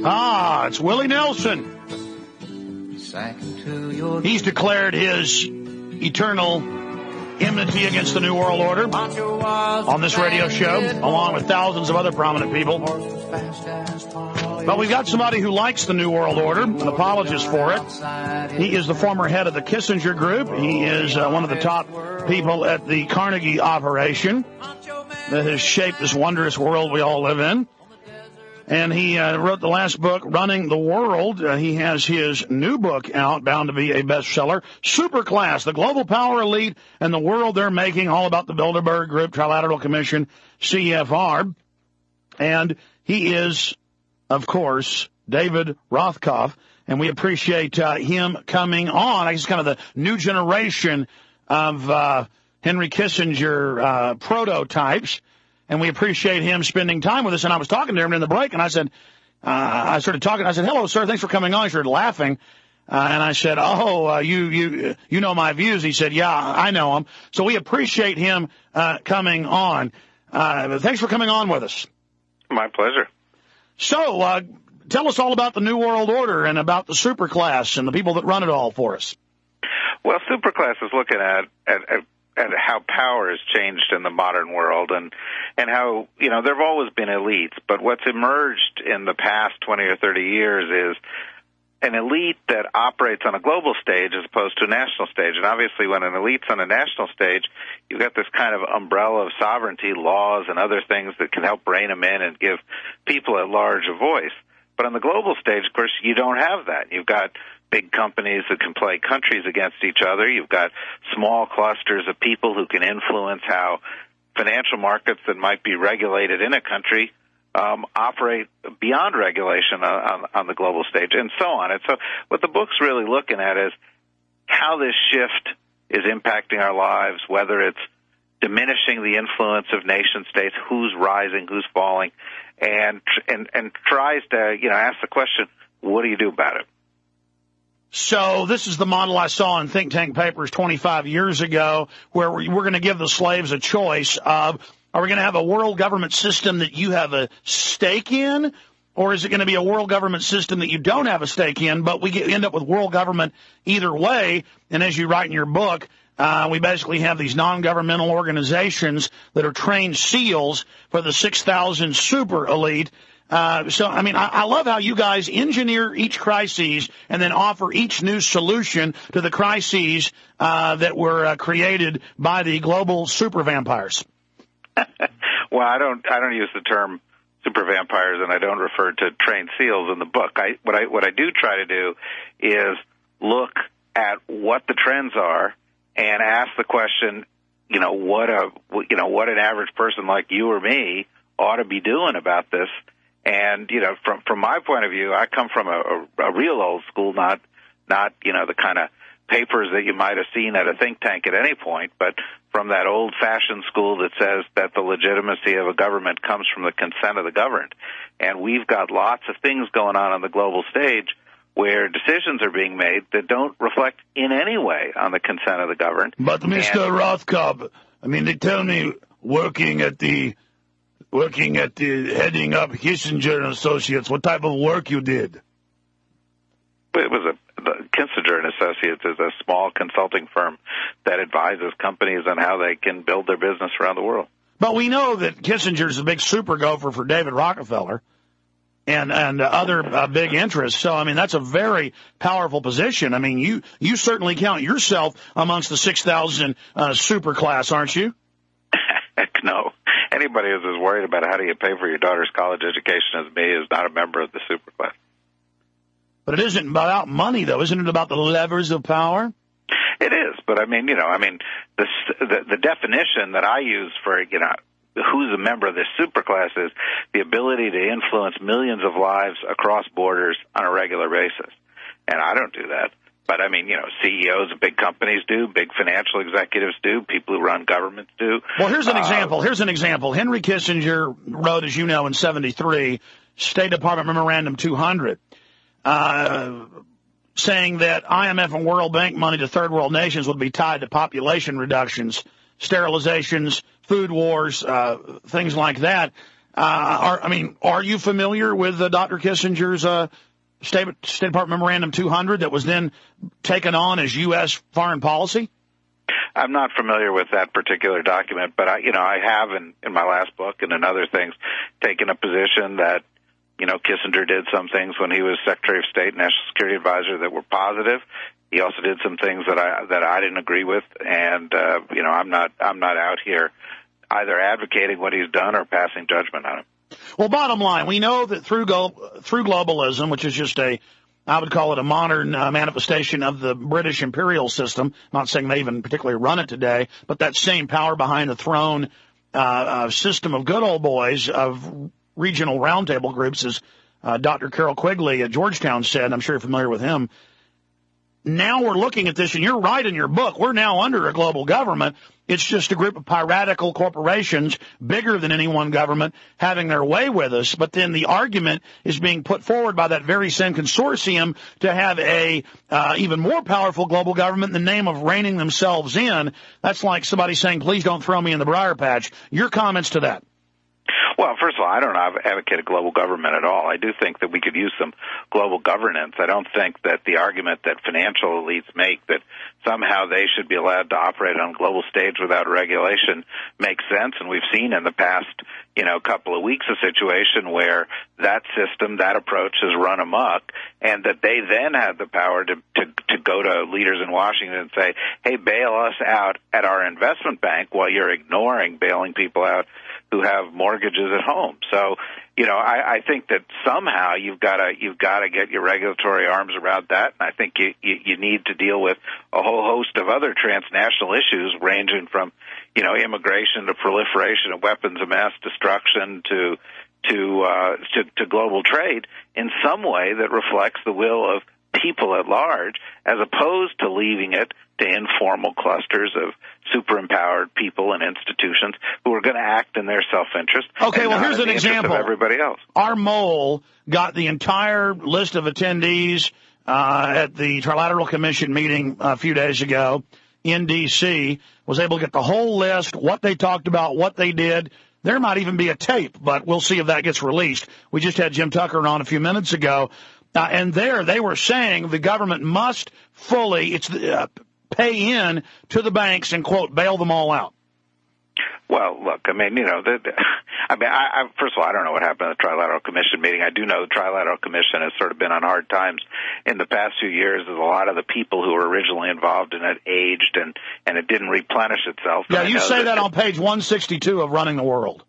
Ah, it's Willie Nelson. He's declared his eternal enmity against the New World Order on this radio show, along with thousands of other prominent people. But we've got somebody who likes the New World Order, an apologist for it. He is the former head of the Kissinger Group. He is one of the top people at the Carnegie operation that has shaped this wondrous world we all live in. And he wrote the last book, Running the World. He has his new book out, bound to be a bestseller, Superclass, the Global Power Elite and the World They're Making, all about the Bilderberg Group, Trilateral Commission, CFR. And he is, of course, David Rothkopf, and we appreciate him coming on. He's kind of the new generation of Henry Kissinger prototypes. And we appreciate him spending time with us. And I was talking to him in the break, and I said, I started talking. I said, "Hello, sir. Thanks for coming on." He started laughing. And I said, you know my views. He said, "Yeah, I know them." So we appreciate him coming on. Thanks for coming on with us. My pleasure. So tell us all about the New World Order and about the superclass and the people that run it all for us. Well, superclass is looking at how power has changed in the modern world and how, there have always been elites, but what's emerged in the past 20 or 30 years is an elite that operates on a global stage as opposed to a national stage. And obviously when an elite's on a national stage, you've got this kind of umbrella of sovereignty, laws, and other things that can help rein them in and give people at large a voice. But on the global stage, of course, you don't have that. You've got big companies that can play countries against each other. You've got small clusters of people who can influence how financial markets that might be regulated in a country operate beyond regulation on the global stage, and so on. And so what the book's really looking at is how this shift is impacting our lives, whether it's diminishing the influence of nation states, who's rising, who's falling, and tries to, ask the question, what do you do about it? So this is the model I saw in think tank papers 25 years ago, where we're going to give the slaves a choice of, are we going to have a world government system that you have a stake in, or is it going to be a world government system that you don't have a stake in, but we end up with world government either way? And as you write in your book, we basically have these non-governmental organizations that are trained SEALs for the 6,000 super elite. I love how you guys engineer each crisis and then offer each new solution to the crises that were created by the global super vampires. Well, I don't use the term super vampires, and I don't refer to trained SEALs in the book. What I do try to do is look at what the trends are and ask the question, what an average person like you or me ought to be doing about this. And, from my point of view, I come from a real old school, not the kind of papers that you might have seen at a think tank at any point, but from that old-fashioned school that says that the legitimacy of a government comes from the consent of the governed. And we've got lots of things going on the global stage where decisions are being made that don't reflect in any way on the consent of the governed. But, Mr. Rothkopf, they tell me working at the heading up Kissinger and Associates, what type of work you did? It was the Kissinger and Associates is a small consulting firm that advises companies on how they can build their business around the world. But we know that Kissinger's a big super gopher for David Rockefeller and other big interests. So, that's a very powerful position. You certainly count yourself amongst the 6,000 super class, aren't you? Heck no. Anybody who's as worried about how do you pay for your daughter's college education as me is not a member of the superclass. But it isn't about money, though. Isn't it about the levers of power? It is, but the definition that I use for who's a member of this superclass is the ability to influence millions of lives across borders on a regular basis, and I don't do that. But, CEOs of big companies do, big financial executives do, people who run governments do. Well, here's an example. Henry Kissinger wrote, as you know, in 1973, State Department Memorandum 200, saying that IMF and World Bank money to third world nations would be tied to population reductions, sterilizations, food wars, things like that. Are you familiar with Dr. Kissinger's State Department Memorandum 200 that was then taken on as U.S. foreign policy? I'm not familiar with that particular document, but I have in my last book and in other things taken a position that, Kissinger did some things when he was Secretary of State, National Security Advisor, that were positive. He also did some things that I didn't agree with, and I'm not out here either advocating what he's done or passing judgment on him. Well, bottom line, we know that through globalism, which is just I would call it a modern manifestation of the British imperial system. Not saying they even particularly run it today, but that same power behind the throne system of good old boys of regional roundtable groups, as Dr. Carroll Quigley at Georgetown said. I'm sure you're familiar with him. Now we're looking at this, and you're right in your book. We're now under a global government. It's just a group of piratical corporations, bigger than any one government, having their way with us. But then the argument is being put forward by that very same consortium to have a even more powerful global government in the name of reining themselves in. That's like somebody saying, please don't throw me in the briar patch. Your comments to that? Well, first of all, I don't advocate a global government at all. I do think that we could use some global governance. I don't think that the argument that financial elites make that somehow they should be allowed to operate on a global stage without regulation makes sense. And we've seen in the past, couple of weeks a situation where that system, that approach has run amok, and that they then had the power to go to leaders in Washington and say, hey, bail us out at our investment bank while you're ignoring bailing people out who have mortgages at home. So, I think that somehow you've got to get your regulatory arms around that. And I think you need to deal with a whole host of other transnational issues, ranging from, immigration to proliferation of weapons of mass destruction to global trade in some way that reflects the will of people at large, as opposed to leaving it to informal clusters of super empowered people and institutions who are going to act in their self-interest. Okay, well, here's an example. Of everybody else. Our mole got the entire list of attendees at the Trilateral Commission meeting a few days ago in D.C., was able to get the whole list, what they talked about, what they did. There might even be a tape, but we'll see if that gets released. We just had Jim Tucker on a few minutes ago, and there they were saying the government must fully pay in to the banks and, quote, bail them all out. Well, look, first of all, I don't know what happened at the Trilateral Commission meeting. I do know the Trilateral Commission has sort of been on hard times in the past few years, as a lot of the people who were originally involved in it aged and it didn't replenish itself. Yeah, you say that on page 162 of Running the World.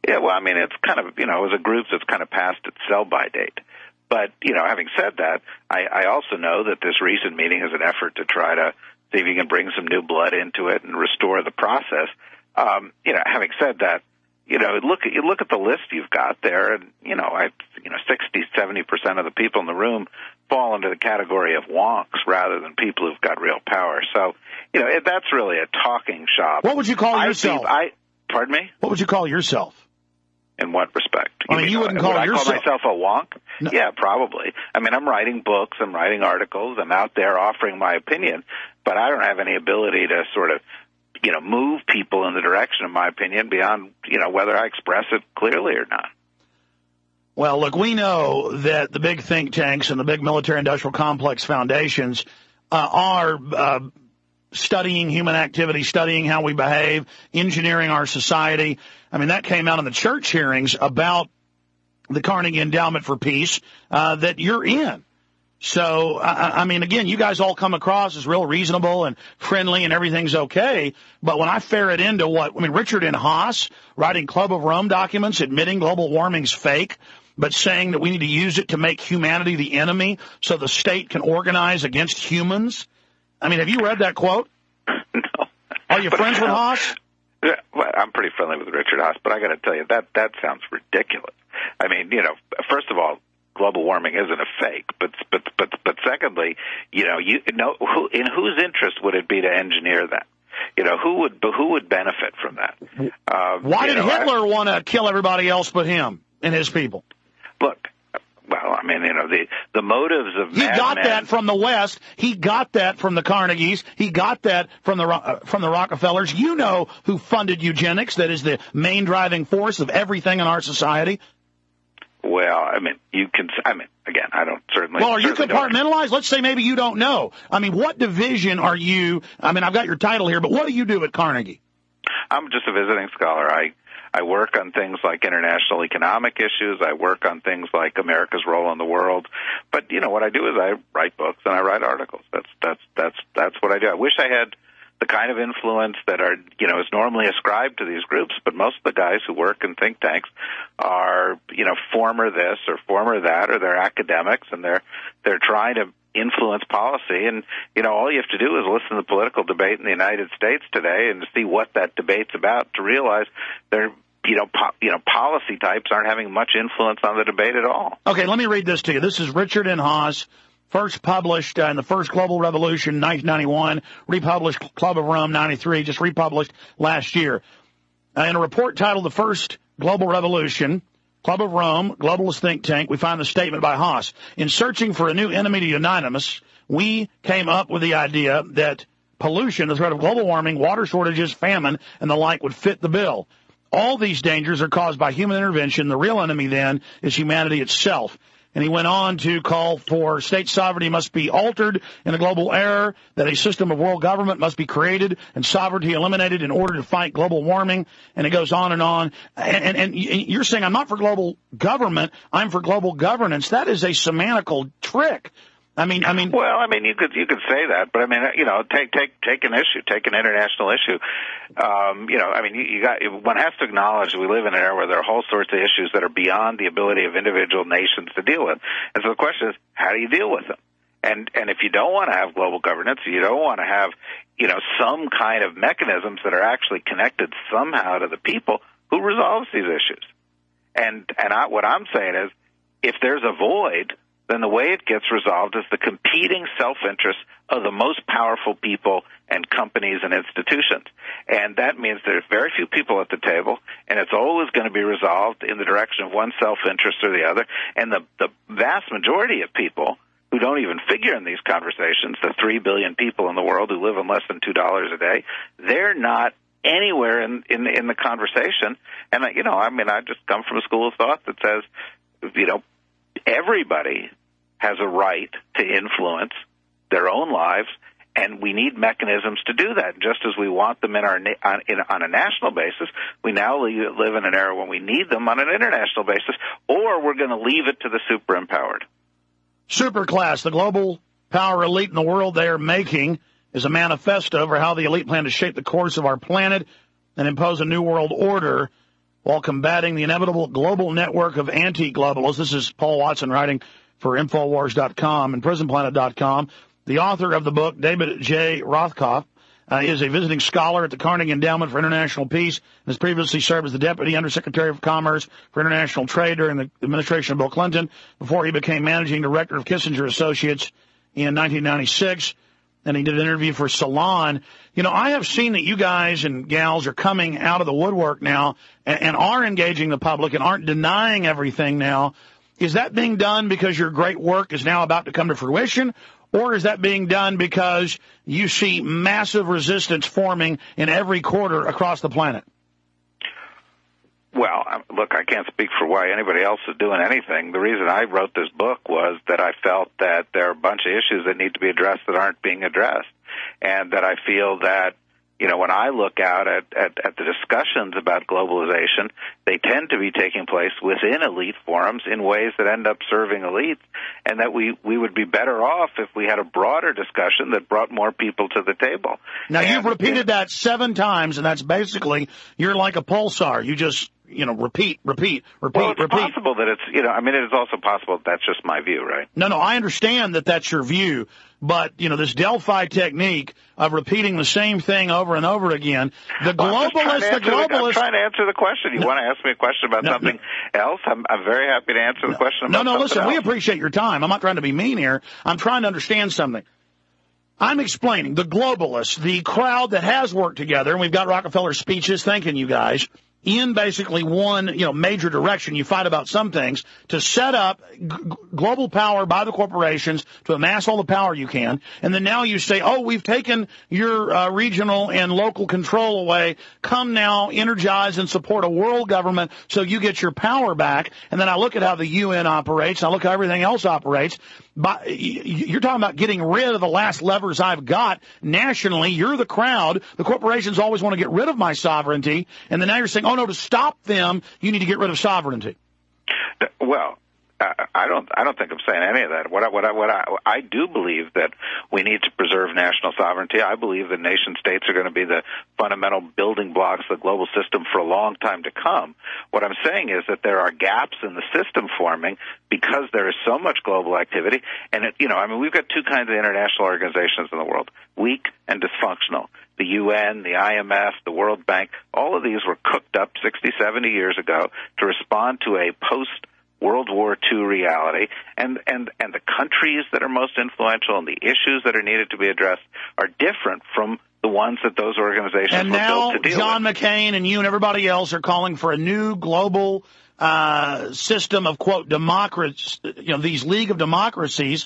Yeah, well, it's kind of, it was a group that's kind of past its sell-by date. But, having said that, I also know that this recent meeting is an effort to try to see if you can bring some new blood into it and restore the process. Having said that, you look at the list you've got there, and 60-70% of the people in the room fall into the category of wonks rather than people who've got real power. So, that's really a talking shop. What would you call yourself? Pardon me? What would you call yourself? In what respect? You wouldn't call yourself. I call myself a wonk? No. Yeah, probably. I'm writing books, I'm writing articles, I'm out there offering my opinion, but I don't have any ability to sort of, move people in the direction of my opinion beyond, whether I express it clearly or not. Well, look, we know that the big think tanks and the big military-industrial complex foundations are studying human activity, studying how we behave, engineering our society. That came out in the church hearings about the Carnegie Endowment for Peace that you're in. So, again, you guys all come across as real reasonable and friendly and everything's okay. But when I ferret into Richard N. Haas writing Club of Rome documents admitting global warming's fake, but saying that we need to use it to make humanity the enemy so the state can organize against humans. Have you read that quote? No. Are you friends with Haas? Yeah, well, I'm pretty friendly with Richard Haas, but I got to tell you, that sounds ridiculous. First of all, global warming isn't a fake, but secondly, who in whose interest would it be to engineer that? Who would benefit from that? Why did Hitler want to kill everybody else but him and his people? Look, well, I mean, the motives of he got that from the West. He got that from the Carnegies. He got that from the Rockefellers. You know who funded eugenics. That is the main driving force of everything in our society. Well, I mean, again, I don't certainly. Well, are you compartmentalized? Let's say maybe you don't know. I mean, what division are you? I mean, I've got your title here, but what do you do at Carnegie? I'm just a visiting scholar. I work on things like international economic issues. I work on things like America's role in the world. But what I do is I write books and I write articles. That's what I do. I wish I had the kind of influence that is normally ascribed to these groups, but most of the guys who work in think tanks are, former this or former that, or they're academics, and they're trying to influence policy. And, all you have to do is listen to the political debate in the United States today and to see what that debate's about to realize policy types aren't having much influence on the debate at all. Okay, let me read this to you. This is Richard N. Haas. First published in the First Global Revolution, 1991, republished Club of Rome, 93, just republished last year. In a report titled The First Global Revolution, Club of Rome, Globalist Think Tank, we find the statement by Haas. In searching for a new enemy to unite us, we came up with the idea that pollution, the threat of global warming, water shortages, famine, and the like would fit the bill. All these dangers are caused by human intervention. The real enemy, then, is humanity itself. And he went on to call for state sovereignty must be altered in a global era, that a system of world government must be created and sovereignty eliminated in order to fight global warming. And it goes on and on. And you're saying I'm not for global government, I'm for global governance. That is a semantical trick. Well, you could say that, but take an issue, take an international issue. One has to acknowledge we live in an era where there are whole sorts of issues that are beyond the ability of individual nations to deal with. And so the question is, how do you deal with them? And if you don't want to have global governance, you don't want to have, some kind of mechanisms that are actually connected somehow to the people, who resolves these issues? What I'm saying is, if there's a void, then the way it gets resolved is the competing self-interest of the most powerful people and companies and institutions. And that means there's very few people at the table, and it's always going to be resolved in the direction of one self-interest or the other. And the vast majority of people who don't even figure in these conversations, the 3 billion people in the world who live on less than $2 a day, they're not anywhere in the conversation. And, I just come from a school of thought that says, everybody has a right to influence their own lives, and we need mechanisms to do that. Just as we want them on a national basis, we now live in an era when we need them on an international basis, or we're going to leave it to the super empowered. Superclass, the global power elite in the world they are making, is a manifesto for how the elite plan to shape the course of our planet and impose a new world order while combating the inevitable global network of anti-globalists. This is Paul Watson writing for InfoWars.com and PrisonPlanet.com. The author of the book, David J. Rothkopf, is a visiting scholar at the Carnegie Endowment for International Peace and has previously served as the Deputy Undersecretary of Commerce for International Trade during the administration of Bill Clinton before he became Managing Director of Kissinger Associates in 1996. And he did an interview for Salon. I have seen that you guys and gals are coming out of the woodwork now and are engaging the public and aren't denying everything now. Is that being done because your great work is now about to come to fruition, or is that being done because you see massive resistance forming in every quarter across the planet? Well, look, I can't speak for why anybody else is doing anything. The reason I wrote this book was that I felt that there are a bunch of issues that need to be addressed that aren't being addressed, and that I feel that, when I look out at the discussions about globalization, they tend to be taking place within elite forums in ways that end up serving elites, and that we would be better off if we had a broader discussion that brought more people to the table. Now, you've repeated that 7 times, and that's basically, you're like a pulsar. You just, repeat. Well, it's possible that it's, it is also possible that that's just my view, right? No, I understand that that's your view. But, this Delphi technique of repeating the same thing over and over again, I'm trying to answer the question. You want to ask me a question about something else? I'm very happy to answer the question about something listen, else. We appreciate your time. I'm not trying to be mean here. I'm trying to understand something. I'm explaining the globalists, the crowd that has worked together, and we've got Rockefeller speeches thanking you guys. in basically one, major direction. You fight about some things to set up global power by the corporations to amass all the power you can. And then now you say, oh, we've taken your regional and local control away. Come now, energize and support a world government so you get your power back. And then I look at how the UN operates, and I look at how everything else operates. But you're talking about getting rid of the last levers I've got nationally. You're the crowd. The corporations always want to get rid of my sovereignty. And then now you're saying, oh, no, to stop them, you need to get rid of sovereignty. Well, I don't think I'm saying any of that. I do believe that we need to preserve national sovereignty. I believe that nation states are going to be the fundamental building blocks of the global system for a long time to come. What I'm saying is that there are gaps in the system forming because there is so much global activity. And, we've got two kinds of international organizations in the world, weak and dysfunctional. The UN, the IMF, the World Bank, all of these were cooked up 60, 70 years ago to respond to a post-World War II reality, and the countries that are most influential and the issues that are needed to be addressed are different from the ones that those organizations were built to deal with. And now John McCain and you and everybody else are calling for a new global system of, quote, democracy, these League of Democracies,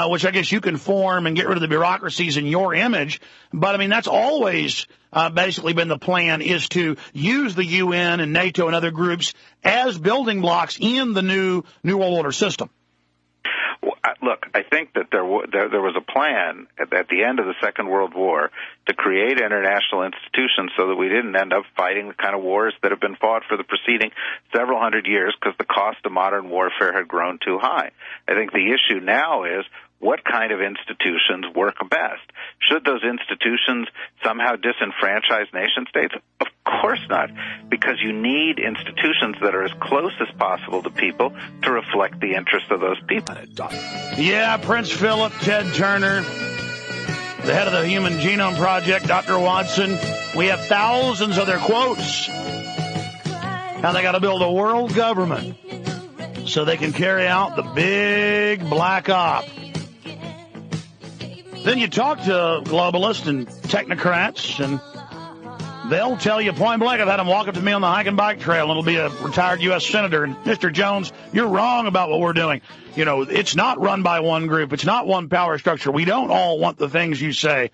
which I guess you can form and get rid of the bureaucracies in your image. But, that's always basically been the plan, is to use the UN and NATO and other groups as building blocks in the new World Order system. Well, look, I think that there was a plan at the end of the Second World War to create international institutions so that we didn't end up fighting the kind of wars that have been fought for the preceding several hundred years because the cost of modern warfare had grown too high. I think the issue now is what kind of institutions work best. Should those institutions somehow disenfranchise nation states? Of course not, because you need institutions that are as close as possible to people to reflect the interests of those people. Yeah, Prince Philip, Ted Turner, the head of the Human Genome Project, Dr. Watson. We have thousands of their quotes. How they got to build a world government so they can carry out the big black op. Then you talk to globalists and technocrats, and they'll tell you point blank. I've had them walk up to me on the hike and bike trail, and it'll be a retired U.S. senator. And, Mr. Jones, you're wrong about what we're doing. It's not run by one group. It's not one power structure. We don't all want the things you say.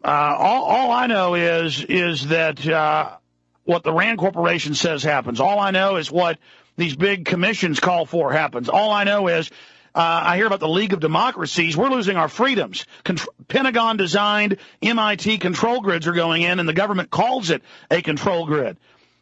All I know is that what the Rand Corporation says happens. All I know is what these big commissions call for happens. All I know is I hear about the League of Democracies. We're losing our freedoms. Pentagon-designed MIT control grids are going in, and the government calls it a control grid.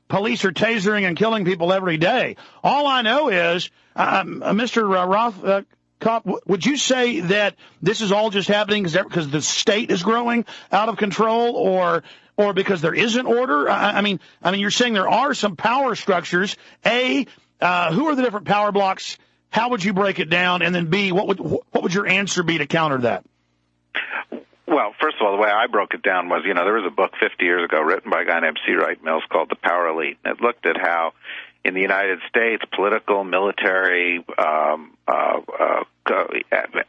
Police are tasering and killing people every day. All I know is, Mr. Rothkopf, would you say that this is all just happening because the state is growing out of control, or because there isn't order? I mean, you're saying there are some power structures. A, who are the different power blocks? How would you break it down? And then B, what would your answer be to counter that? Well, first of all, the way I broke it down was, there was a book 50 years ago written by a guy named C. Wright Mills called The Power Elite. And it looked at how in the United States, political, military,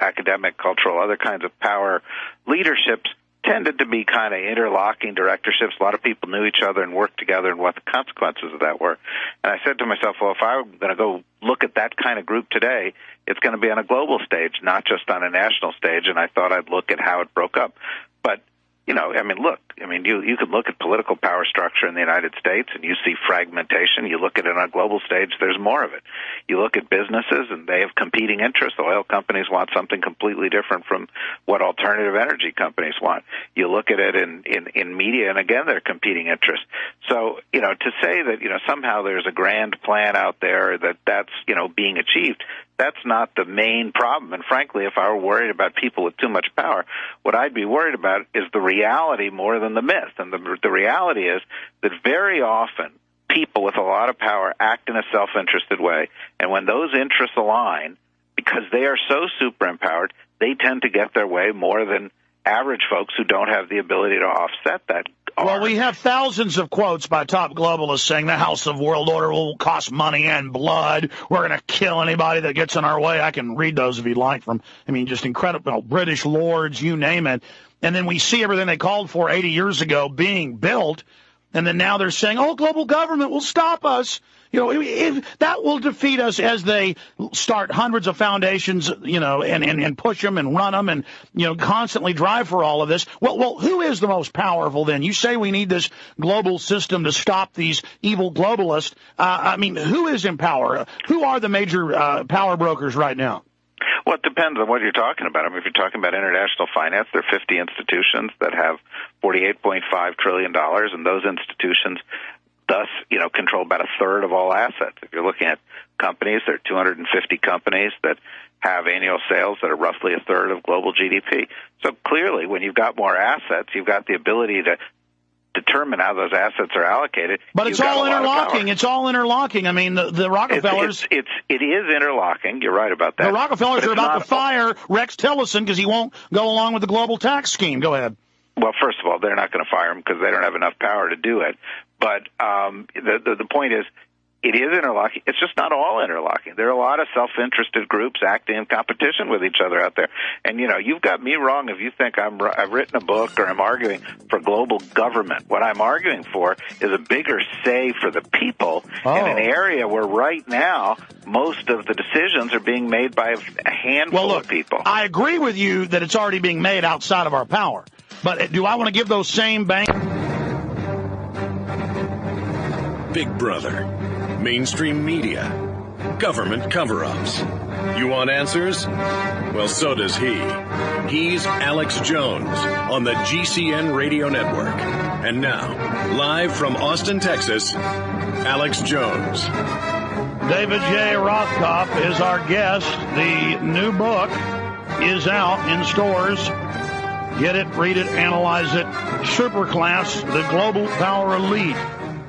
academic, cultural, other kinds of power leaderships tended to be kind of interlocking directorships. A lot of people knew each other and worked together, and what the consequences of that were. And I said to myself, well, if I'm going to go look at that kind of group today, it's going to be on a global stage, not just on a national stage, and I thought I'd look at how it broke up. But, you could look at political power structure in the United States and you see fragmentation. You look at it on a global stage, there's more of it. You look at businesses and they have competing interests. Oil companies want something completely different from what alternative energy companies want. You look at it in media, and again, they're competing interests. So, to say that, somehow there's a grand plan out there that's being achieved, that's not the main problem. And frankly, if I were worried about people with too much power, what I'd be worried about is the reality more than the myth. And the reality is that very often people with a lot of power act in a self-interested way. And when those interests align, because they are so super-empowered, they tend to get their way more than average folks who don't have the ability to offset that. Well, we have thousands of quotes by top globalists saying the House of World Order will cost money and blood. We're going to kill anybody that gets in our way. I can read those if you'd like from, just incredible British lords, you name it. And then we see everything they called for 80 years ago being built. And then now they're saying, oh, global government will stop us. You know, if that will defeat us as they start hundreds of foundations, you know, and push them and run them and, you know, constantly drive for all of this. Well, who is the most powerful then? You say we need this global system to stop these evil globalists. I mean, who is in power? Who are the major power brokers right now? Well, it depends on what you're talking about. I mean, if you're talking about international finance, there are 50 institutions that have $48.5 trillion, and those institutions thus, you know, control about a third of all assets. If you're looking at companies, there are 250 companies that have annual sales that are roughly a third of global GDP. So clearly, when you've got more assets, you've got the ability to determine how those assets are allocated. But it's all interlocking. It's all interlocking. I mean, the Rockefellers... It is interlocking. You're right about that. The Rockefellers are about to fire Rex Tillerson because he won't go along with the global tax scheme. Go ahead. Well, first of all, they're not going to fire him because they don't have enough power to do it. But the point is, it is interlocking. It's just not all interlocking. There are a lot of self-interested groups acting in competition with each other out there. And, you know, you've got me wrong if you think I've written a book or I'm arguing for global government. What I'm arguing for is a bigger say for the people in an area where right now most of the decisions are being made by a handful of people. I agree with you that it's already being made outside of our power. But do I want to give those same banks... Big Brother, mainstream media, government cover-ups. You want answers? Well, so does he. He's Alex Jones on the GCN Radio Network. And now, live from Austin, Texas, Alex Jones. David J. Rothkopf is our guest. The new book is out in stores. Get it, read it, analyze it. Superclass, the global power elite,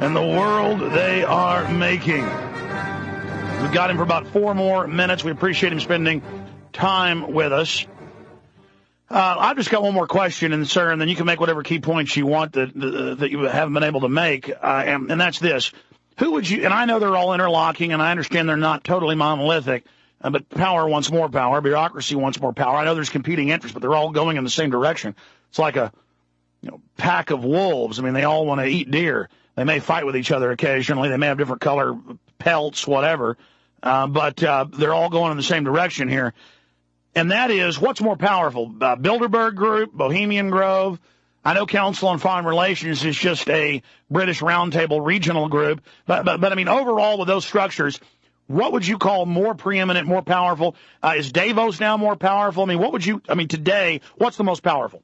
and the world they are making. We've got him for about 4 more minutes. We appreciate him spending time with us. I've just got one more question, and sir, and then you can make whatever key points you want that you haven't been able to make, and that's this. Who would you, and I know they're all interlocking, and I understand they're not totally monolithic, but power wants more power, bureaucracy wants more power. I know there's competing interests, but they're all going in the same direction. It's like a pack of wolves. I mean, they all want to eat deer. They may fight with each other occasionally. They may have different color pelts, whatever, but they're all going in the same direction here. And that is, what's more powerful, Bilderberg Group, Bohemian Grove? I know Council on Foreign Relations is just a British Roundtable regional group, but I mean, overall with those structures, what would you call more preeminent, more powerful? Is Davos now more powerful? I mean, today, what's the most powerful?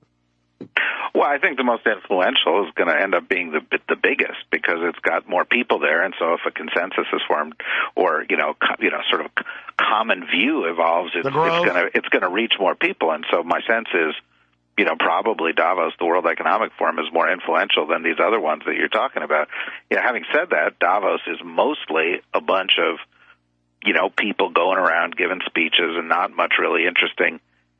Well, I think the most influential is going to end up being the biggest because it's got more people there, and so if a consensus is formed or sort of common view evolves, it's going to reach more people. And so my sense is, probably Davos, the World Economic Forum, is more influential than these other ones that you're talking about. Having said that, Davos is mostly a bunch of people going around giving speeches and not much really interesting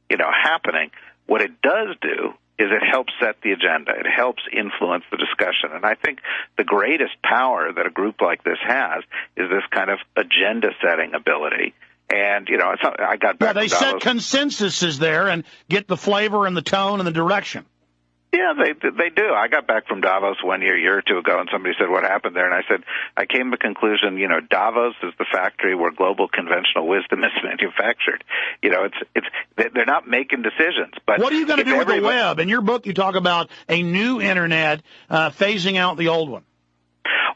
happening. What it does do is it helps set the agenda. It helps influence the discussion. And I think the greatest power that a group like this has is this kind of agenda-setting ability. And, I got back from Davos. Set consensuses there and get the flavor and the tone and the direction. Yeah, they do. I got back from Davos one year or two ago, and somebody said, what happened there? And I said, I came to the conclusion, Davos is the factory where global conventional wisdom is manufactured. They're not making decisions. But what are you going to do with the web? In your book, you talk about a new Internet phasing out the old one.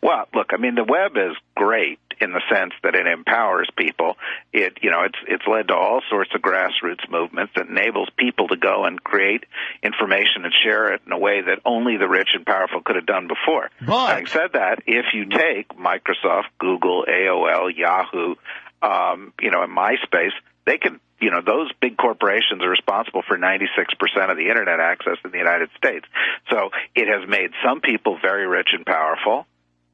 Well, look, the web is great in the sense that it empowers people. It's led to all sorts of grassroots movements that enables people to go and create information and share it in a way that only the rich and powerful could have done before. But having said that, if you take Microsoft, Google, AOL, Yahoo, and MySpace, they can, those big corporations are responsible for 96% of the Internet access in the United States. So it has made some people very rich and powerful.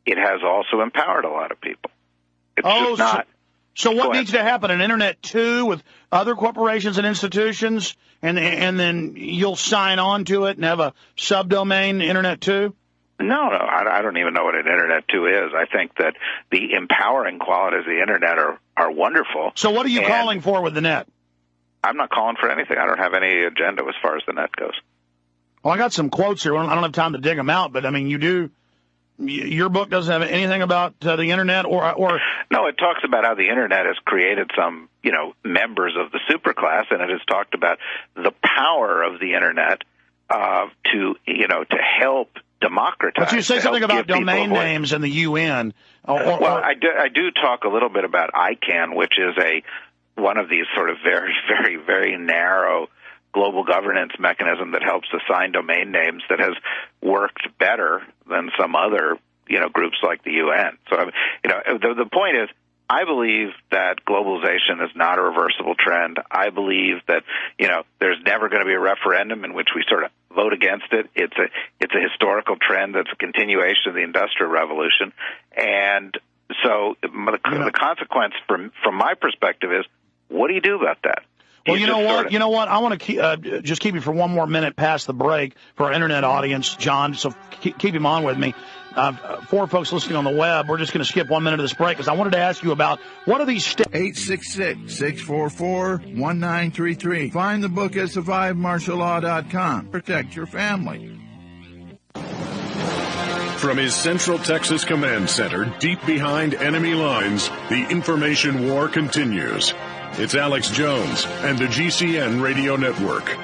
It has also empowered a lot of people. It's just not. So what needs to happen? An Internet 2 with other corporations and institutions, and then you'll sign on to it and have a subdomain Internet 2? No, I don't even know what an Internet 2 is. I think that the empowering qualities of the Internet are wonderful. So what are you calling for with the net? I'm not calling for anything. I don't have any agenda as far as the net goes. Well, I got some quotes here. I don't have time to dig them out, but, you do Your book doesn't have anything about the Internet or... No, it talks about how the Internet has created some, members of the superclass, and it has talked about the power of the Internet to help democratize. But you say something about domain names and the UN. I do talk a little bit about ICANN, which is one of these sort of very, very, very narrow global governance mechanism that helps assign domain names that has worked better than some other, groups like the UN. So, the point is, I believe that globalization is not a reversible trend. I believe that, there's never going to be a referendum in which we sort of vote against it. It's a historical trend that's a continuation of the Industrial Revolution. And so the consequence from my perspective is, what do you do about that? Well, you know what? I want to just keep you for one more minute past the break for our Internet audience, John, so keep him on with me. For folks listening on the web, we're just going to skip 1 minute of this break because I wanted to ask you about what are these 866-644-1933. Find the book at survivemartiallaw.com. Protect your family. From his Central Texas Command Center, deep behind enemy lines, the information war continues. It's Alex Jones and the GCN Radio Network.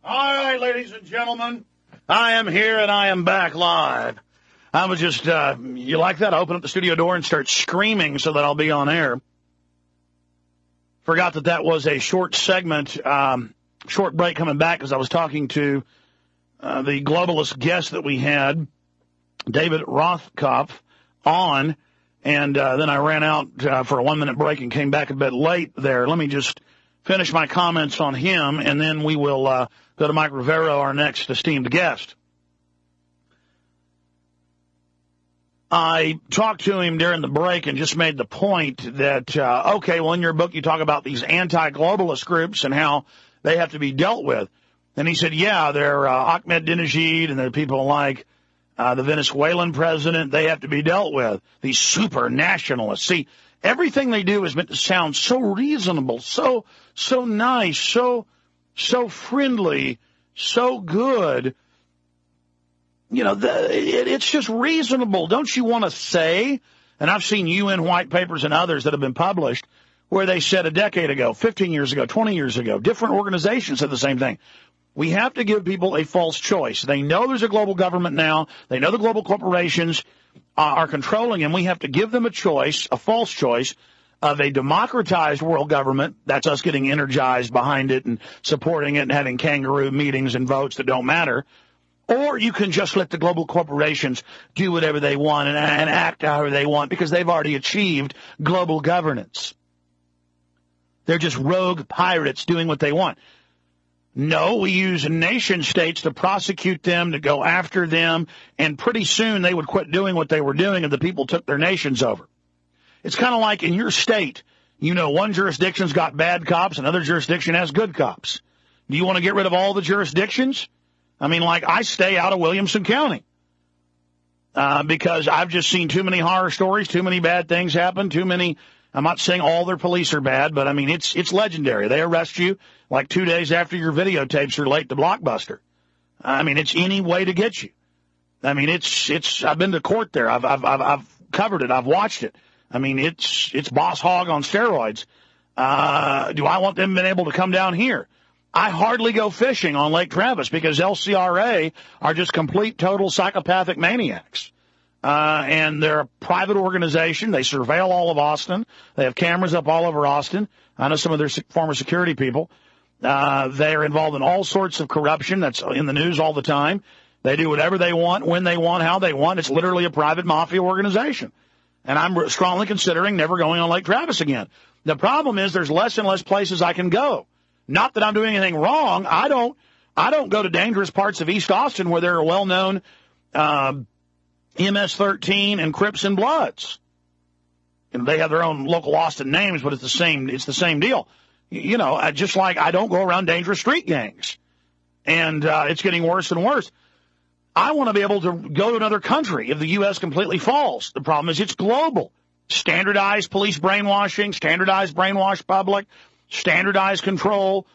All right, ladies and gentlemen, I am here and I am back live. I was just, you like that? I open up the studio door and start screaming so that I'll be on air. Forgot that was a short segment, short break coming back because I was talking to the globalist guest that we had, David Rothkopf, on, and then I ran out for a 1 minute break and came back a bit late there. Let me just finish my comments on him, and then we will go to Mike Rivero, our next esteemed guest. I talked to him during the break and just made the point that, in your book you talk about these anti-globalist groups and how they have to be dealt with. And he said, yeah, they're Ahmadinejad and they're people like the Venezuelan president. They have to be dealt with, these super nationalists. See, everything they do is meant to sound so reasonable, so nice, so friendly, so good. It's just reasonable. Don't you want to say, and I've seen UN white papers and others that have been published where they said a decade ago, 15 years ago, 20 years ago, different organizations said the same thing. We have to give people a false choice. They know there's a global government now. They know the global corporations are controlling, and we have to give them a choice, a false choice, of a democratized world government. That's us getting energized behind it and supporting it and having kangaroo meetings and votes that don't matter. Or you can just let the global corporations do whatever they want and act however they want because they've already achieved global governance. They're just rogue pirates doing what they want. No, we use nation states to prosecute them, to go after them, and pretty soon they would quit doing what they were doing if the people took their nations over. It's kind of like in your state, one jurisdiction's got bad cops, another jurisdiction has good cops. Do you want to get rid of all the jurisdictions? I stay out of Williamson County because I've just seen too many horror stories, too many bad things happen, too many. I'm not saying all their police are bad, but it's legendary. They arrest you like 2 days after your videotapes are late to Blockbuster. It's any way to get you. It's. I've been to court there. I've covered it. I've watched it. It's boss hog on steroids. Do I want them being able to come down here? I hardly go fishing on Lake Travis because LCRA are just complete, total psychopathic maniacs. And they're a private organization. They surveil all of Austin. They have cameras up all over Austin. I know some of their former security people. They are involved in all sorts of corruption. That's in the news all the time. They do whatever they want, when they want, how they want. It's literally a private mafia organization. And I'm strongly considering never going on Lake Travis again. The problem is there's less and less places I can go. Not that I'm doing anything wrong. I don't go to dangerous parts of East Austin where there are well-known MS-13 and Crips and Bloods. They have their own local Austin names, but it's the same deal. Just like I don't go around dangerous street gangs. and it's getting worse and worse. I want to be able to go to another country if the U.S. completely falls. The problem is it's global. Standardized police brainwashing, standardized brainwash public, standardized control.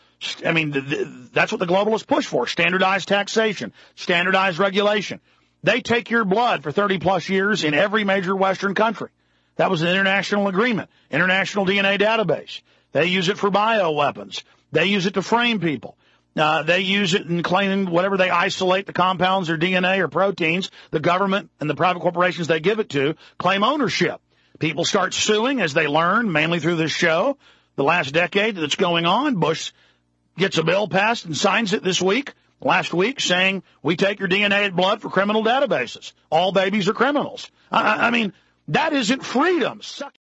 I mean, that's what the globalists push for, standardized taxation, standardized regulation. They take your blood for 30-plus years in every major Western country. That was an international agreement, international DNA database. They use it for bioweapons. They use it to frame people. They use it in claiming whatever they isolate the compounds or DNA or proteins. The government and the private corporations they give it to claim ownership. People start suing as they learn, mainly through this show. The last decade that's going on, Bush gets a bill passed and signs it last week, saying we take your DNA and blood for criminal databases. All babies are criminals. I mean, that isn't freedom.